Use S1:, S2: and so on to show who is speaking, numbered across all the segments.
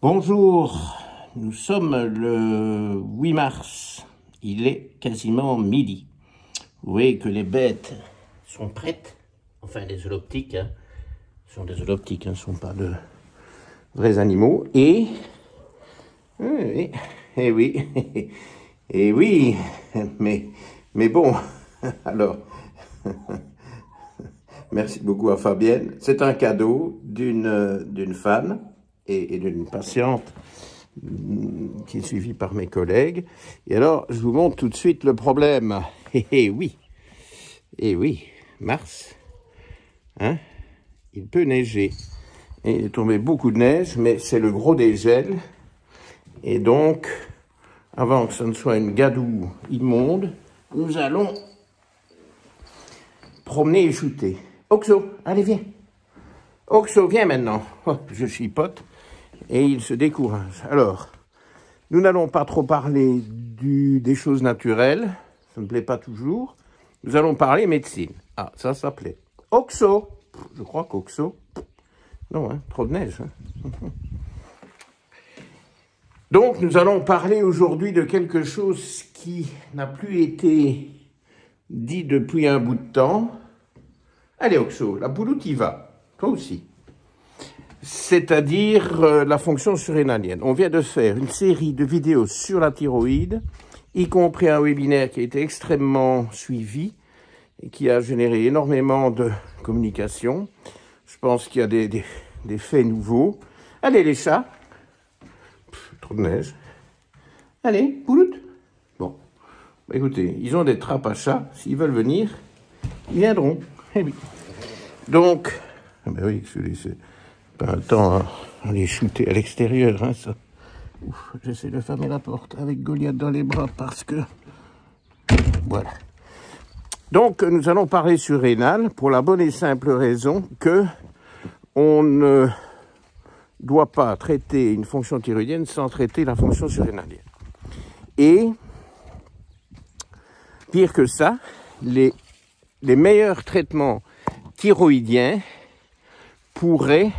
S1: Bonjour, nous sommes le 8 mars, il est quasiment midi. Vous voyez que les bêtes sont prêtes, enfin les zooloptiques, sont des zooloptiques, ne sont pas de vrais animaux. Et oui, mais bon, alors, merci beaucoup à Fabienne. C'est un cadeau d'une fan et d'une patiente qui est suivie par mes collègues. Et alors, je vous montre tout de suite le problème. Eh oui, mars, hein, il peut neiger. Et il est tombé beaucoup de neige, mais c'est le gros des gels. Et donc, avant que ce ne soit une gadoue immonde, nous allons promener et shooter. Oxo, allez, viens. Oxo, viens maintenant. Oh, je chipote. Et il se décourage. Alors, nous n'allons pas trop parler des choses naturelles. Ça ne plaît pas toujours. Nous allons parler médecine. Ah, ça plaît. Oxo. Je crois qu'Oxo... Non, hein, trop de neige. Hein. Donc, nous allons parler aujourd'hui de quelque chose qui n'a plus été dit depuis un bout de temps. Allez, Oxo, la bouloute y va. Toi aussi. C'est-à-dire la fonction surrénalienne. On vient de faire une série de vidéos sur la thyroïde, y compris un webinaire qui a été extrêmement suivi et qui a généré énormément de communication. Je pense qu'il y a des faits nouveaux. Allez, les chats. Trop de neige. Allez, pouloute. Bon, bah, écoutez, ils ont des trappes à chats. S'ils veulent venir, ils viendront. Eh oui. Donc, ben oui, c'est pas un temps à les shooter à l'extérieur, hein, ça. J'essaie de fermer la porte avec Goliath dans les bras parce que... Voilà. Donc, nous allons parler surrénal pour la bonne et simple raison que on ne doit pas traiter une fonction thyroïdienne sans traiter la fonction surrénalienne. Et, pire que ça, les meilleurs traitements thyroïdiens pourraient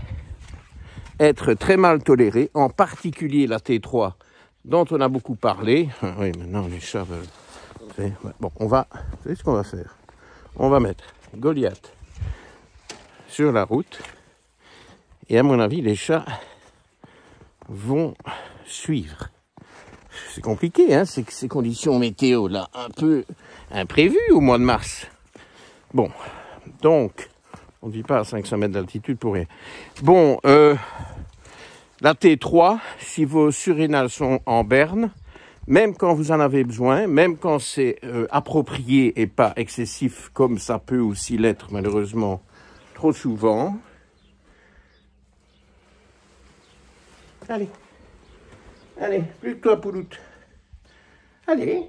S1: être très mal tolérés, en particulier la T3, dont on a beaucoup parlé. Oui, maintenant les chats veulent... Bon, vous savez ce qu'on va faire? On va mettre Goliath sur la route, et à mon avis, les chats vont suivre. C'est compliqué, hein, ces conditions météo là, un peu imprévues au mois de mars. Bon, donc, on ne vit pas à 500 mètres d'altitude pour rien. Bon, la T3, si vos surrénales sont en berne, même quand vous en avez besoin, même quand c'est approprié et pas excessif, comme ça peut aussi l'être malheureusement trop souvent. Allez, plus que toi, pouloute. Allez,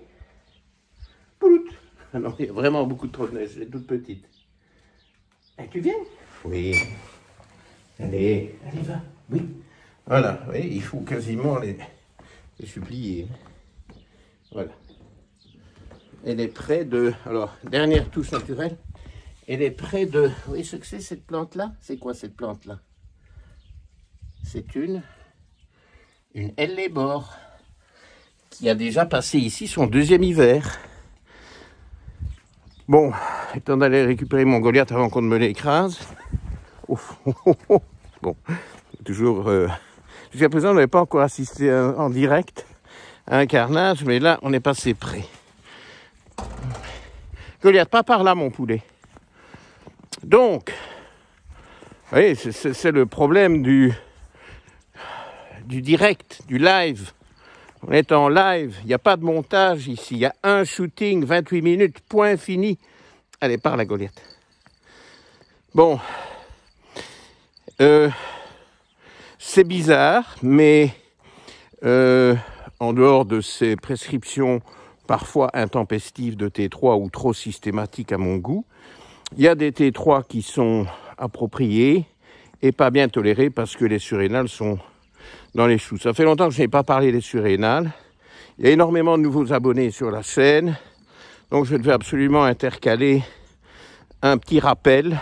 S1: pouloute. Ah non, il y a vraiment beaucoup trop de neige, elle est toute petite. Et tu viens? Oui. Allez, va. Oui. Voilà, oui, il faut quasiment les supplier. Voilà. Elle est près de... Alors, dernière touche naturelle. Elle est près de... Vous voyez ce que c'est, cette plante-là? C'est quoi, cette plante-là? C'est une hellebore qui a déjà passé ici son deuxième hiver. Bon, étant d'aller récupérer mon Goliath avant qu'on ne me l'écrase. Bon, toujours... Jusqu'à présent, on n'avait pas encore assisté en direct à un carnage, mais là, on est passé près. Goliath, pas par là, mon poulet. Donc, vous voyez, c'est le problème du direct, du live. On est en live, il n'y a pas de montage ici. Il y a un shooting, 28 minutes, point fini. Allez, par la Goliath. Bon, c'est bizarre, mais en dehors de ces prescriptions parfois intempestives de T3 ou trop systématiques à mon goût, il y a des T3 qui sont appropriés et pas bien tolérés parce que les surrénales sont dans les choux. Ça fait longtemps que je n'ai pas parlé des surrénales. Il y a énormément de nouveaux abonnés sur la chaîne, donc je devais absolument intercaler un petit rappel.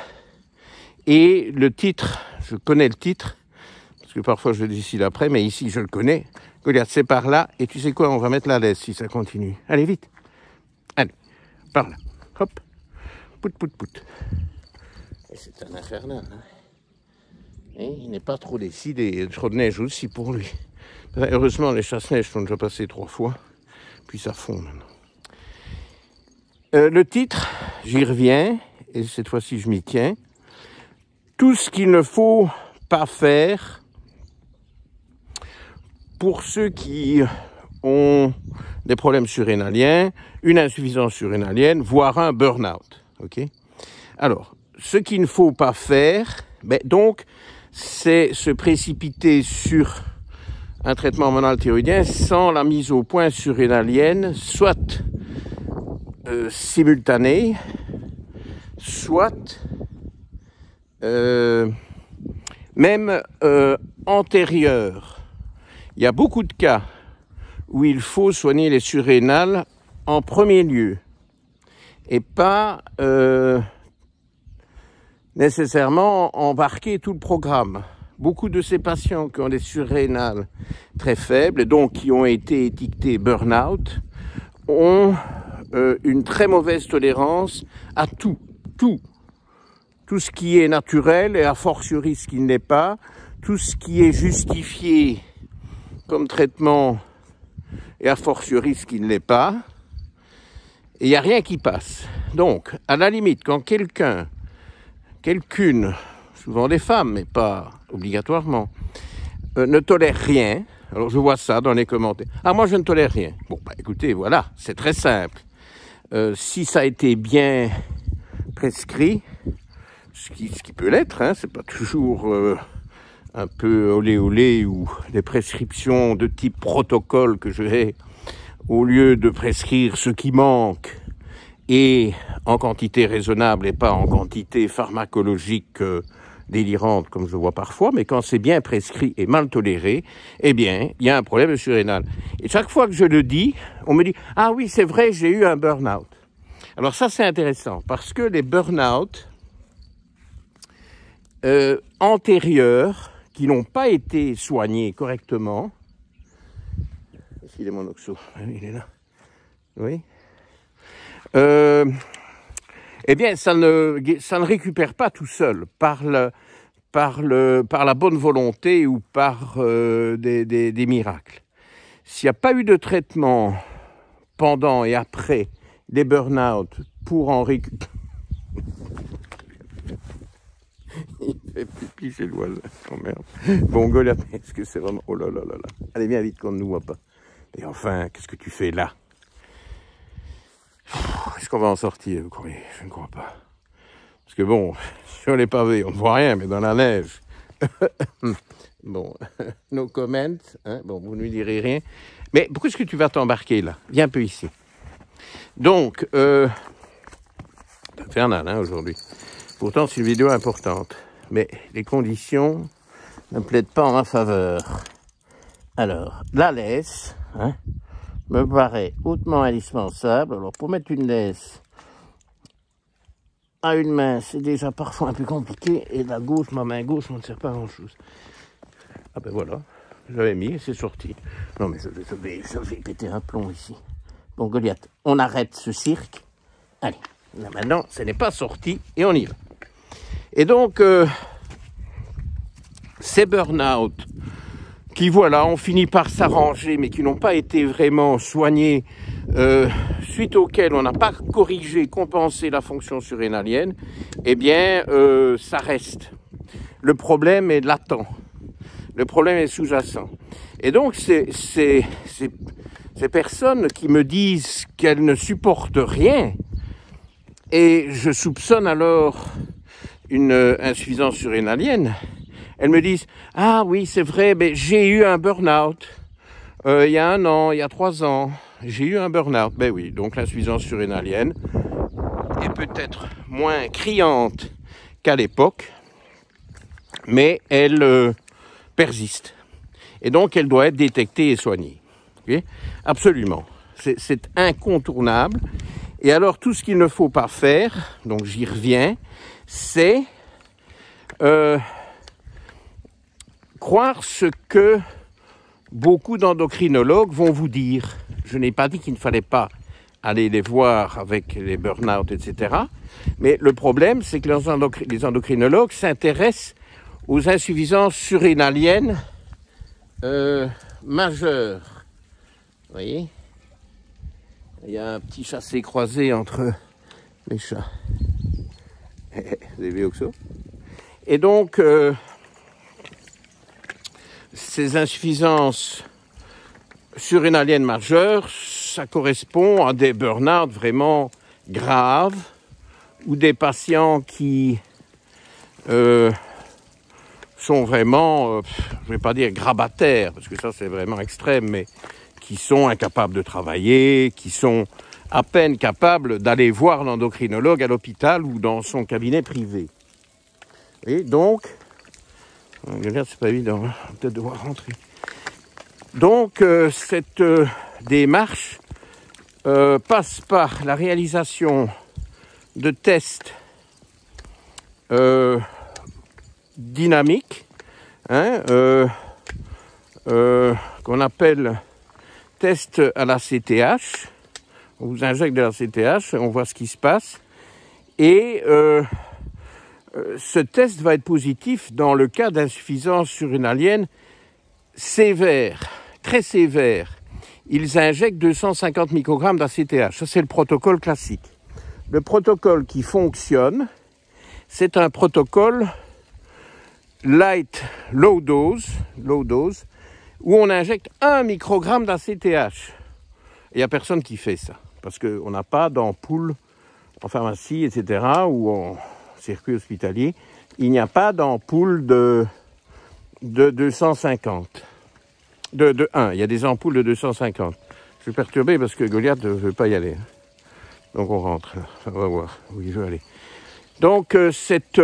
S1: Et le titre, je connais le titre, parce que parfois je le décide après, mais ici je le connais. Goliath, c'est par là, et tu sais quoi, on va mettre la laisse si ça continue. Allez, vite. Allez, par là. Hop. Pout, pout, pout. Et c'est un infernal. Hein. Et il n'est pas trop décidé. Il y a trop de neige aussi pour lui. Heureusement, les chasse-neige sont déjà passés 3 fois. Puis ça fond maintenant. Le titre, j'y reviens. Et cette fois-ci, je m'y tiens. Tout ce qu'il ne faut pas faire pour ceux qui ont des problèmes surrénaliens, une insuffisance surrénalienne, voire un burn-out. Okay ? Alors, ce qu'il ne faut pas faire, donc, c'est se précipiter sur un traitement hormonal thyroïdien sans la mise au point surrénalienne, soit simultanée, soit même antérieure. Il y a beaucoup de cas où il faut soigner les surrénales en premier lieu et pas nécessairement embarquer tout le programme. Beaucoup de ces patients qui ont des surrénales très faibles et donc qui ont été étiquetés burn-out ont une très mauvaise tolérance à tout ce qui est naturel et a fortiori ce qui ne l'est pas, tout ce qui est justifié comme traitement et a fortiori ce qui ne l'est pas, et il n'y a rien qui passe. Donc, à la limite, quand quelqu'une, souvent des femmes, mais pas obligatoirement, ne tolère rien, alors je vois ça dans les commentaires, « Ah, moi je ne tolère rien ». Bon, écoutez, voilà, c'est très simple. Si ça a été bien prescrit, ce qui peut l'être, hein, c'est pas toujours un peu olé olé ou des prescriptions de type protocole que je vais, au lieu de prescrire ce qui manque et en quantité raisonnable et pas en quantité pharmacologique délirante comme je vois parfois, mais quand c'est bien prescrit et mal toléré, eh bien, il y a un problème surrénal. Et chaque fois que je le dis, on me dit « Ah oui, c'est vrai, j'ai eu un burn-out ». Alors ça, c'est intéressant, parce que les burn-out antérieurs, qui n'ont pas été soignés correctement, est-ce qu'il est mon oxo? Il est là. Oui. Eh bien, ça ne récupère pas tout seul par la bonne volonté ou par des miracles. S'il n'y a pas eu de traitement pendant et après des burn-out pour en récupérer... Il fait pipi chez le voisin. Oh merde. Bon, Goliath, est-ce que c'est vraiment... Oh là là là là. Allez, viens vite qu'on ne nous voit pas. Et enfin, qu'est-ce que tu fais là? Est-ce qu'on va en sortir, vous croyez? Je ne crois pas. Parce que bon, sur les pavés, on ne voit rien, mais dans la neige... Bon, no comment. Hein? Bon, vous ne lui direz rien. Mais pourquoi est-ce que tu vas t'embarquer là? Viens un peu ici. Donc, c'est infernal hein, aujourd'hui. Pourtant, c'est une vidéo importante. Mais les conditions ne plaident pas en ma faveur. Alors, la laisse me paraît hautement indispensable. Alors, pour mettre une laisse à une main, c'est déjà parfois un peu compliqué. Et la gauche, ma main gauche, ne sert pas à grand-chose. Ah ben voilà, j'avais mis et c'est sorti. Non mais je vais péter un plomb ici. Bon Goliath, on arrête ce cirque. Allez, là maintenant, ce n'est pas sorti et on y va. Et donc, ces burn-out qui, voilà, ont fini par s'arranger, mais qui n'ont pas été vraiment soignés, suite auxquels on n'a pas corrigé, compensé la fonction surrénalienne, eh bien, ça reste. Le problème est latent. Le problème est sous-jacent. Et donc, ces personnes qui me disent qu'elles ne supportent rien, et je soupçonne alors une insuffisance surrénalienne, elles me disent « Ah oui, c'est vrai, mais j'ai eu un burn-out. Il y a 1 an, il y a 3 ans, j'ai eu un burn-out. » Ben oui, donc l'insuffisance surrénalienne est peut-être moins criante qu'à l'époque, mais elle persiste. Et donc, elle doit être détectée et soignée. Okay? Absolument. C'est incontournable. Et alors, tout ce qu'il ne faut pas faire, donc j'y croire ce que beaucoup d'endocrinologues vont vous dire. Je n'ai pas dit qu'il ne fallait pas aller les voir avec les burn-out, etc. Mais le problème, c'est que les endocrinologues s'intéressent aux insuffisances surrénaliennes majeures. Vous voyez? Il y a un petit chassé-croisé entre les chats. Vous avez vu Oxo? Et donc, ces insuffisances surrénaliennes majeures, ça correspond à des burn-out vraiment graves ou des patients qui sont vraiment, je ne vais pas dire grabataires, parce que ça c'est vraiment extrême, mais qui sont incapables de travailler, qui sont à peine capables d'aller voir l'endocrinologue à l'hôpital ou dans son cabinet privé. Et donc, regarde, c'est pas évident, hein, on va peut-être devoir rentrer. Donc, cette démarche passe par la réalisation de tests dynamiques, hein, qu'on appelle tests à la CTH. On vous injecte de la CTH, on voit ce qui se passe. Et ce test va être positif dans le cas d'insuffisance surrénalienne sévère, très sévère. Ils injectent 250 microgrammes d'ACTH. Ça, c'est le protocole classique. Le protocole qui fonctionne, c'est un protocole low dose, où on injecte 1 microgramme d'ACTH. Il n'y a personne qui fait ça, parce qu'on n'a pas d'ampoule en pharmacie, etc., ou en circuit hospitalier. Il n'y a pas d'ampoule de 250. De 1, il y a des ampoules de 250. Je suis perturbé parce que Goliath ne veut pas y aller. Donc on rentre, on va voir où il veut aller. Donc cette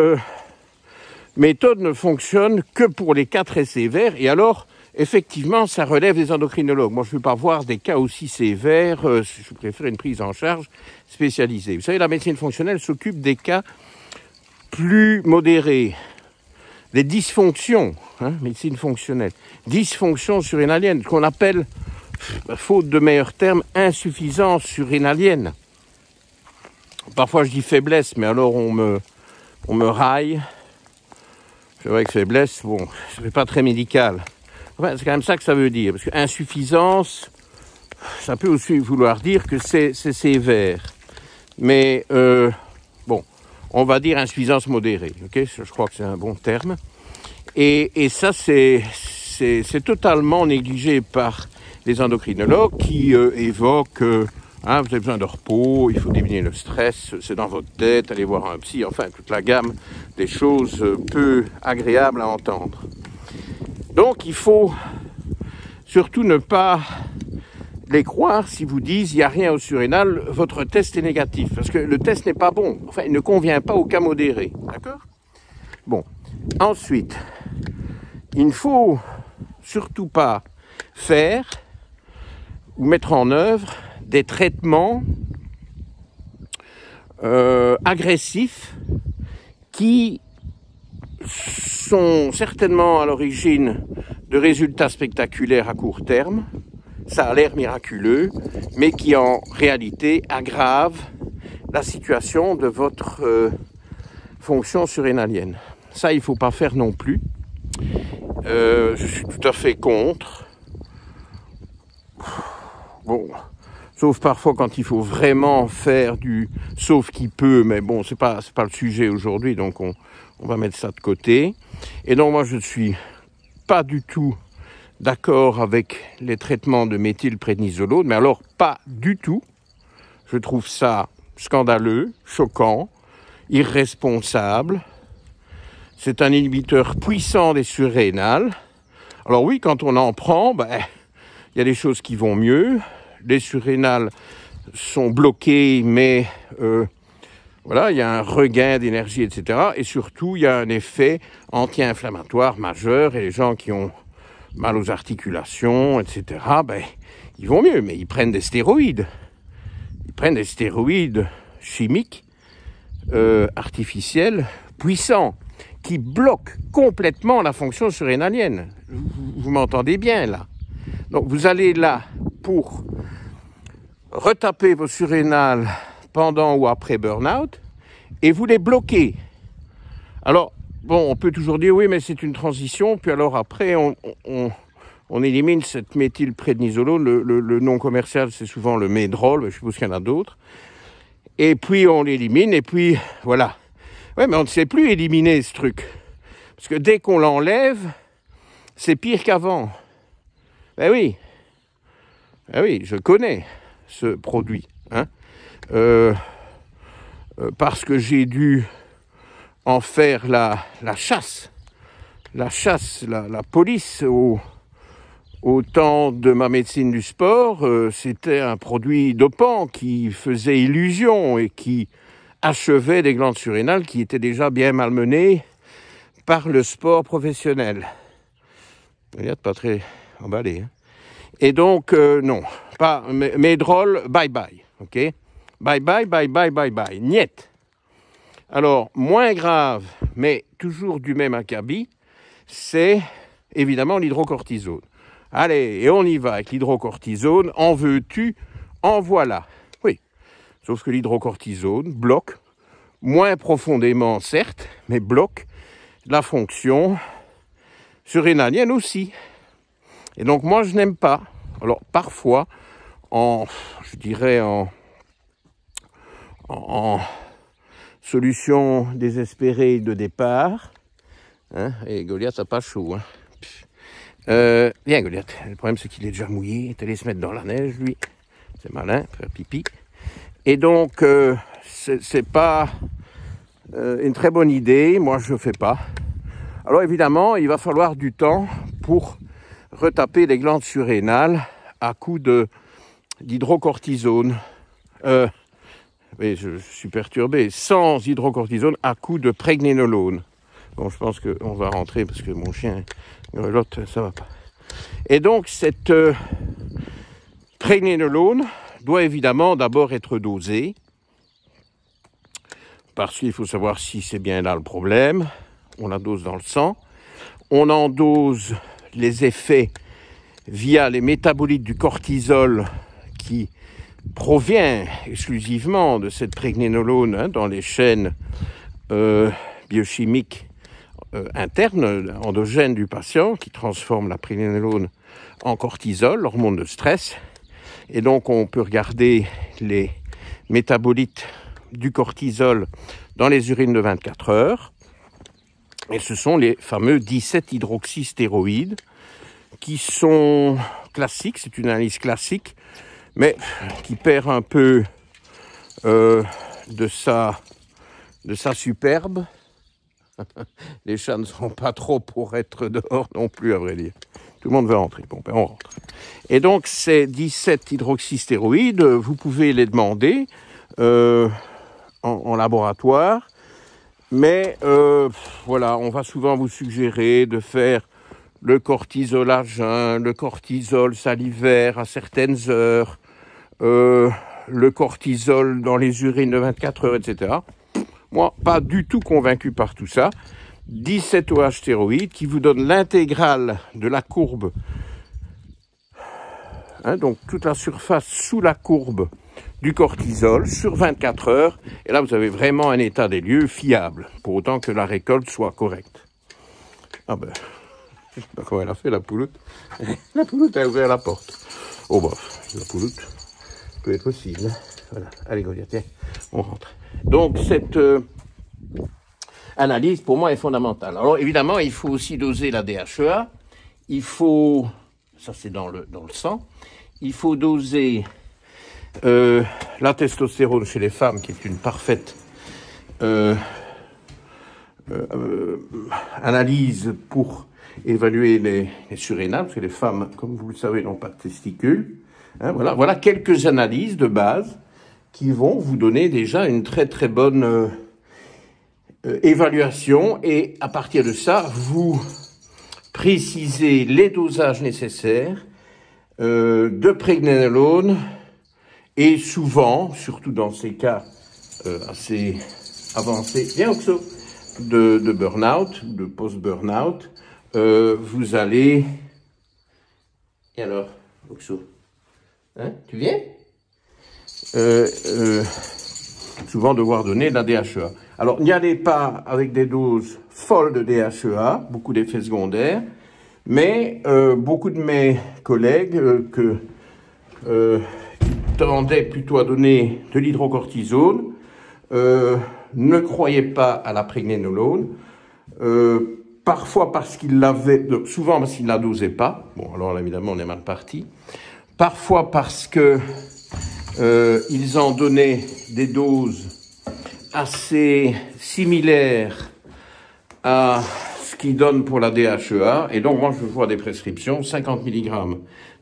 S1: méthode ne fonctionne que pour les cas très sévères. Et alors, effectivement, ça relève des endocrinologues. Moi, je ne veux pas voir des cas aussi sévères. Je préfère une prise en charge spécialisée. Vous savez, la médecine fonctionnelle s'occupe des cas plus modérés. Les dysfonctions, hein, médecine fonctionnelle, dysfonctions surrénaliennes, qu'on appelle, faute de meilleurs termes, insuffisance surrénalienne. Parfois je dis faiblesse, mais alors on me raille. C'est vrai que faiblesse, bon, ça fait pas très médical. Enfin, c'est quand même ça que ça veut dire, parce que insuffisance, ça peut aussi vouloir dire que c'est sévère. Mais bon, on va dire insuffisance modérée, ok? Je crois que c'est un bon terme. Et ça, c'est totalement négligé par les endocrinologues qui évoquent, hein, vous avez besoin de repos, il faut diminuer le stress, c'est dans votre tête, allez voir un psy, enfin toute la gamme des choses peu agréables à entendre. Donc il faut surtout ne pas les croire si vous disent il n'y a rien au surrénal, votre test est négatif. Parce que le test n'est pas bon. Enfin, il ne convient pas au cas modéré. D'accord? Bon. Ensuite, il ne faut surtout pas faire ou mettre en œuvre des traitements agressifs qui sont certainement à l'origine de résultats spectaculaires à court terme. Ça a l'air miraculeux, mais qui en réalité aggrave la situation de votre fonction surrénalienne. Ça, il ne faut pas faire non plus. Je suis tout à fait contre. Bon, sauf parfois quand il faut vraiment faire du sauf qui peut, mais bon, c'est pas le sujet aujourd'hui, donc on va mettre ça de côté. Et donc moi, je ne suis pas du tout d'accord avec les traitements de méthylprédnisolone, mais alors pas du tout. Je trouve ça scandaleux, choquant, irresponsable. C'est un inhibiteur puissant des surrénales. Alors oui, quand on en prend, il y a des choses qui vont mieux. Les surrénales sont bloquées, mais voilà, il y a un regain d'énergie, etc. Et surtout, il y a un effet anti-inflammatoire majeur. Et les gens qui ont mal aux articulations, etc., ils vont mieux, mais ils prennent des stéroïdes. Ils prennent des stéroïdes chimiques, artificiels, puissants. qui bloque complètement la fonction surrénalienne. Vous m'entendez bien là. Donc vous allez là pour retaper vos surrénales pendant ou après burn-out et vous les bloquez. Alors, bon, on peut toujours dire oui, mais c'est une transition, puis alors après on élimine cette méthylprédnisolone, le nom commercial c'est souvent le Medrol, je suppose qu'il y en a d'autres, et puis on l'élimine, et puis voilà. Ouais, mais on ne sait plus éliminer ce truc, parce que dès qu'on l'enlève, c'est pire qu'avant. Ben oui, je connais ce produit, hein. Parce que j'ai dû en faire la chasse, la police au temps de ma médecine du sport. C'était un produit dopant qui faisait illusion et qui achevait des glandes surrénales qui étaient déjà bien malmenées par le sport professionnel. Vous n'êtes pas très emballé, hein. Et donc, non, pas Medrol, bye bye, ok? Bye bye, bye bye, bye bye, niet. Alors, moins grave, mais toujours du même acabit, c'est évidemment l'hydrocortisone. Allez, et on y va avec l'hydrocortisone. En veux-tu? En voilà. Oui, sauf que l'hydrocortisone bloque, moins profondément certes, mais bloque la fonction surrénalienne aussi. Et donc moi je n'aime pas. Alors parfois, en solution désespérée de départ, hein, et Goliath n'a pas chaud, hein. Viens Goliath, le problème c'est qu'il est déjà mouillé, il est allé se mettre dans la neige lui, c'est malin, faire pipi. Et donc c'est pas une très bonne idée, moi je ne fais pas. Alors évidemment, il va falloir du temps pour retaper les glandes surrénales à coup d'hydrocortisone. Oui, je suis perturbé. Sans hydrocortisone à coup de pregnénolone. Bon, je pense qu'on va rentrer parce que mon chien grelotte, ça va pas. Et donc, cette pregnénolone doit évidemment d'abord être dosée parce qu'il faut savoir si c'est bien là le problème. On la dose dans le sang. On en dose les effets via les métabolites du cortisol qui provient exclusivement de cette pregnénolone, hein, dans les chaînes biochimiques internes, endogènes du patient, qui transforment la pregnénolone en cortisol, l'hormone de stress. Et donc on peut regarder les métabolites du cortisol dans les urines de 24 heures. Et ce sont les fameux 17-hydroxystéroïdes qui sont classiques, c'est une analyse classique, mais qui perd un peu de sa superbe. Les chats ne sont pas trop pour être dehors non plus, à vrai dire. Tout le monde veut rentrer. Bon, ben on rentre. Et donc, ces 17 hydroxystéroïdes, vous pouvez les demander en laboratoire. Mais voilà, on va souvent vous suggérer de faire le cortisol à jeun, le cortisol salivaire à certaines heures, le cortisol dans les urines de 24 heures, etc. Moi, pas du tout convaincu par tout ça. 17 OH stéroïdes qui vous donnent l'intégrale de la courbe, hein, donc toute la surface sous la courbe du cortisol sur 24 heures. Et là, vous avez vraiment un état des lieux fiable, pour autant que la récolte soit correcte. Ah ben, je ne sais pas comment elle a fait, la pouloute. La pouloute a ouvert la porte. Oh bah, la pouloute peut être possible. Voilà, allez Goliath, tiens, on rentre. Donc, cette analyse, pour moi, est fondamentale. Alors, évidemment, il faut aussi doser la DHEA. Il faut, ça c'est dans le sang, il faut doser la testostérone chez les femmes, qui est une parfaite analyse pour évaluer les surrénales, parce que les femmes, comme vous le savez, n'ont pas de testicules. Hein, voilà quelques analyses de base qui vont vous donner déjà une très très bonne évaluation, et à partir de ça, vous précisez les dosages nécessaires de pregnénolone. Et souvent, surtout dans ces cas assez avancés, viens Oxo, de burn-out, de post-burn-out, vous allez... Et alors, Oxo, hein, tu viens souvent devoir donner de la DHEA. Alors, n'y allez pas avec des doses folles de DHEA, beaucoup d'effets secondaires, mais beaucoup de mes collègues tendaient plutôt à donner de l'hydrocortisone, ne croyaient pas à la pregnénolone, parfois parce qu'ils l'avaient, souvent parce qu'ils ne la dosaient pas, bon alors là, évidemment on est mal parti, parfois parce que ils en donnaient des doses assez similaires à ce qu'ils donnent pour la DHEA, et donc moi je vois des prescriptions, 50 mg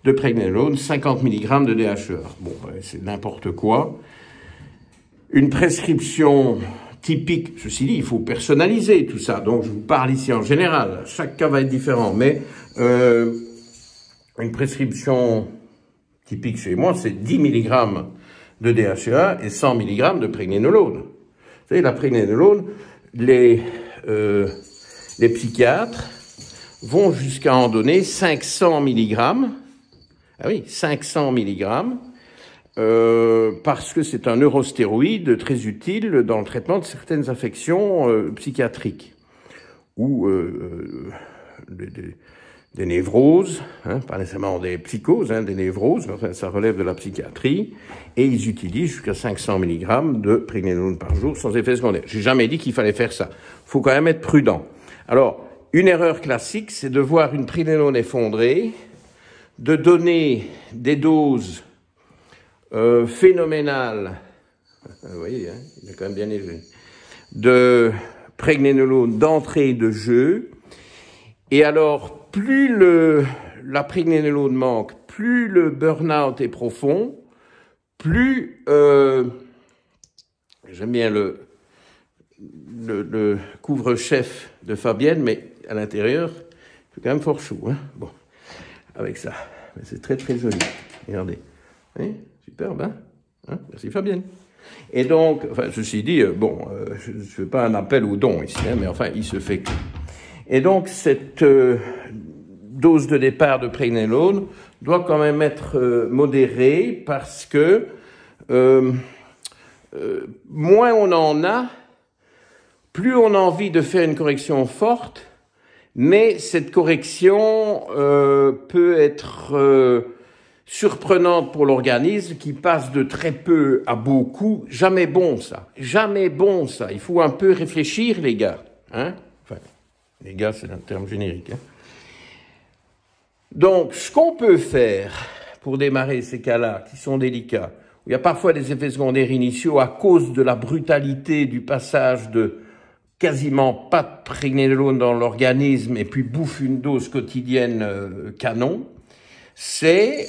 S1: de pregnénolone, 50 mg de DHEA. Bon, c'est n'importe quoi. Une prescription typique, ceci dit, il faut personnaliser tout ça, donc je vous parle ici en général, chaque cas va être différent, mais une prescription typique chez moi, c'est 10 mg de DHEA et 100 mg de pregnénolone. Vous savez, la pregnénolone, les psychiatres vont jusqu'à en donner 500 mg, ah oui, 500 mg, parce que c'est un neurostéroïde très utile dans le traitement de certaines affections psychiatriques ou des névroses, hein, pas nécessairement des psychoses, hein, des névroses, mais enfin ça relève de la psychiatrie, et ils utilisent jusqu'à 500 mg de pregnénolone par jour sans effet secondaire. J'ai jamais dit qu'il fallait faire ça. Il faut quand même être prudent. Alors, une erreur classique, c'est de voir une pregnénolone effondrée, de donner des doses phénoménales, vous voyez, hein, il est quand même bien élevé, de pregnénolone d'entrée de jeu, et alors plus la pregnénolone manque, plus le burn-out est profond, plus j'aime bien le couvre-chef de Fabienne, mais à l'intérieur, c'est quand même fort chou, hein, bon, avec ça, mais c'est très très joli, regardez, hein, superbe, hein, merci Fabienne. Et donc, enfin, ceci dit, bon, je ne fais pas un appel au don ici, hein, mais enfin, il se fait que. Et donc, cette dose de départ de pregnénolone doit quand même être modérée parce que moins on en a, plus on a envie de faire une correction forte, mais cette correction peut être surprenante pour l'organisme qui passe de très peu à beaucoup. Jamais bon ça, jamais bon ça. Il faut un peu réfléchir les gars, hein. Enfin, les gars c'est un terme générique, hein. Donc, ce qu'on peut faire pour démarrer ces cas-là, qui sont délicats, où il y a parfois des effets secondaires initiaux à cause de la brutalité du passage de quasiment pas de pregnénolone dans l'organisme et puis bouffe une dose quotidienne canon, c'est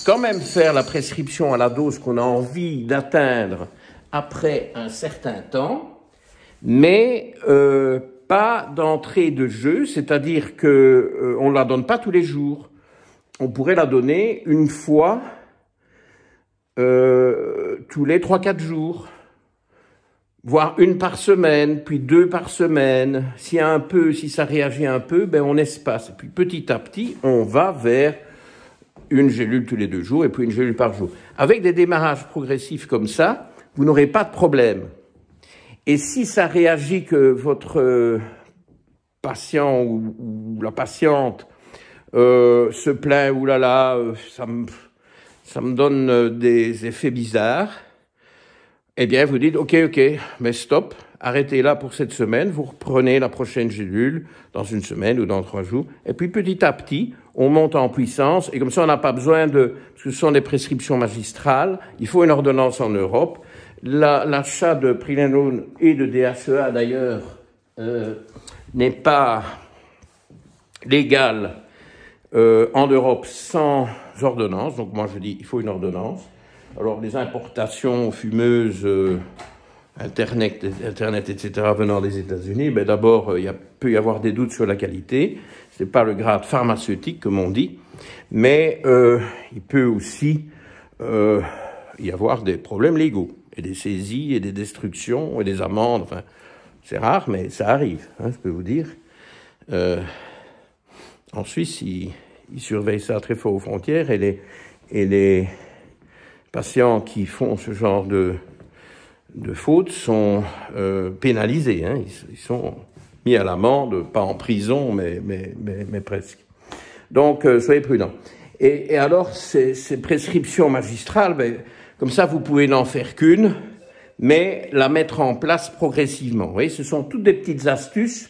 S1: quand même faire la prescription à la dose qu'on a envie d'atteindre après un certain temps, mais pas d'entrée de jeu, c'est-à-dire que on la donne pas tous les jours. On pourrait la donner une fois tous les 3-4 jours, voire une par semaine, puis 2 par semaine. Si ça réagit un peu, ben on espace. Et puis petit à petit, on va vers une gélule tous les 2 jours et puis une gélule par jour. Avec des démarrages progressifs comme ça, vous n'aurez pas de problème. Et si ça réagit que votre patient ou la patiente se plaint, oulala, ça me donne des effets bizarres, eh bien vous dites ok, mais stop, arrêtez là pour cette semaine, vous reprenez la prochaine gélule dans une semaine ou dans 3 jours, et puis petit à petit, on monte en puissance, et comme ça on n'a pas besoin parce que ce sont des prescriptions magistrales, il faut une ordonnance en Europe. L'achat de pregnénolone et de DHEA, d'ailleurs, n'est pas légal en Europe sans ordonnance. Donc moi, je dis il faut une ordonnance. Alors, les importations fumeuses, Internet, etc., venant des États-Unis, ben d'abord, il peut y avoir des doutes sur la qualité. Ce n'est pas le grade pharmaceutique, comme on dit, mais il peut aussi y avoir des problèmes légaux, et des saisies, et des destructions, et des amendes, enfin, C'est rare, mais ça arrive, hein, je peux vous dire. En Suisse, ils surveillent ça très fort aux frontières et les patients qui font ce genre de fautes sont pénalisés. Hein. Ils sont mis à l'amende, pas en prison, mais presque. Donc, soyez prudents. Et alors, ces prescriptions magistrales, ben, comme ça, vous pouvez n'en faire qu'une, mais la mettre en place progressivement. Vous voyez, ce sont toutes des petites astuces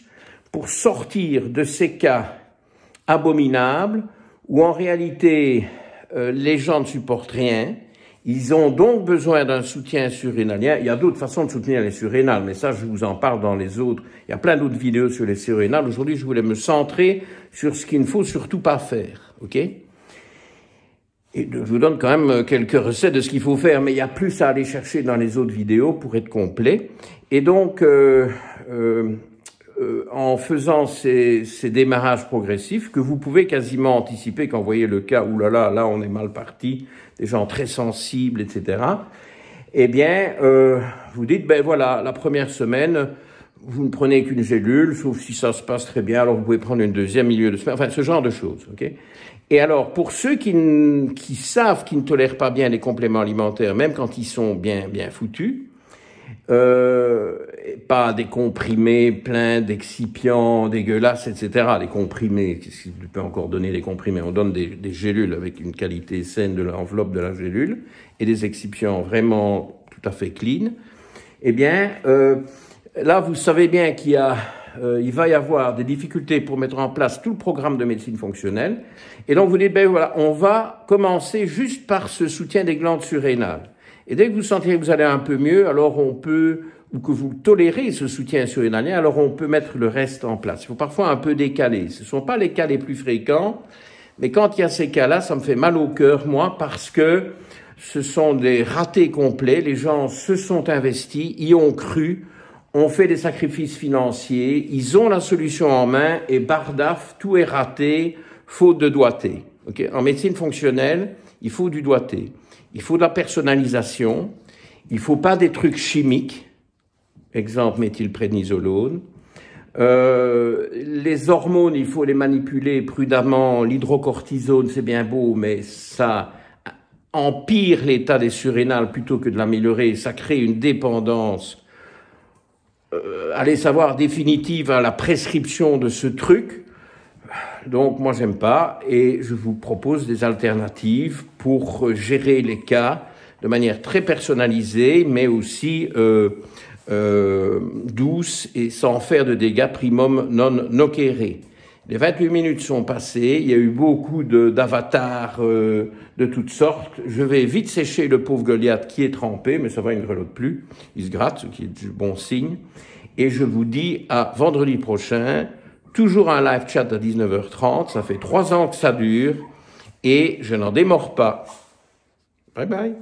S1: pour sortir de ces cas abominables où, en réalité, les gens ne supportent rien. Ils ont donc besoin d'un soutien surrénalien. Il y a d'autres façons de soutenir les surrénales, mais ça, je vous en parle dans les autres. Il y a plein d'autres vidéos sur les surrénales. Aujourd'hui, je voulais me centrer sur ce qu'il ne faut surtout pas faire, ok? Et je vous donne quand même quelques recettes de ce qu'il faut faire, mais il y a plus à aller chercher dans les autres vidéos pour être complet. Et donc, en faisant ces démarrages progressifs, que vous pouvez quasiment anticiper quand vous voyez le cas, oulala, là on est mal parti, des gens très sensibles, etc. Eh bien, vous dites, ben voilà, la première semaine, vous ne prenez qu'une gélule, sauf si ça se passe très bien, alors vous pouvez prendre une deuxième milieu de semaine, enfin ce genre de choses, ok? Et alors, pour ceux qui savent qu'ils ne tolèrent pas bien les compléments alimentaires, même quand ils sont bien foutus, pas des comprimés pleins d'excipients dégueulasses, etc. Les comprimés, qu'est-ce qu'on peut encore donner des comprimés? On donne des gélules avec une qualité saine de l'enveloppe de la gélule et des excipients vraiment tout à fait clean. Eh bien, là, vous savez bien qu'il va y avoir des difficultés pour mettre en place tout le programme de médecine fonctionnelle. Et donc, vous dites, ben voilà, on va commencer juste par ce soutien des glandes surrénales. Et dès que vous sentez que vous allez un peu mieux, alors on peut, ou que vous tolérez ce soutien surrénalien, alors on peut mettre le reste en place. Il faut parfois un peu décaler. Ce ne sont pas les cas les plus fréquents, mais quand il y a ces cas-là, ça me fait mal au cœur, moi, parce que ce sont des ratés complets. Les gens se sont investis, y ont cru, ont fait des sacrifices financiers, ils ont la solution en main et bardaf, tout est raté, faute de doigté. Okay? En médecine fonctionnelle, il faut du doigté. Il faut de la personnalisation. Il faut pas des trucs chimiques. Exemple, méthylprénisolone. Les hormones, il faut les manipuler prudemment. L'hydrocortisone, c'est bien beau, mais ça empire l'état des surrénales plutôt que de l'améliorer. Ça crée une dépendance allez savoir définitive à la prescription de ce truc. Donc moi j'aime pas et je vous propose des alternatives pour gérer les cas de manière très personnalisée mais aussi douce et sans faire de dégâts primum non nocere. Les 28 minutes sont passées, il y a eu beaucoup d'avatars de toutes sortes. Je vais vite sécher le pauvre Goliath qui est trempé, mais ça va, il ne grelotte plus. Il se gratte, ce qui est du bon signe. Et je vous dis à vendredi prochain, toujours un live chat à 19h30. Ça fait 3 ans que ça dure et je n'en démords pas. Bye bye.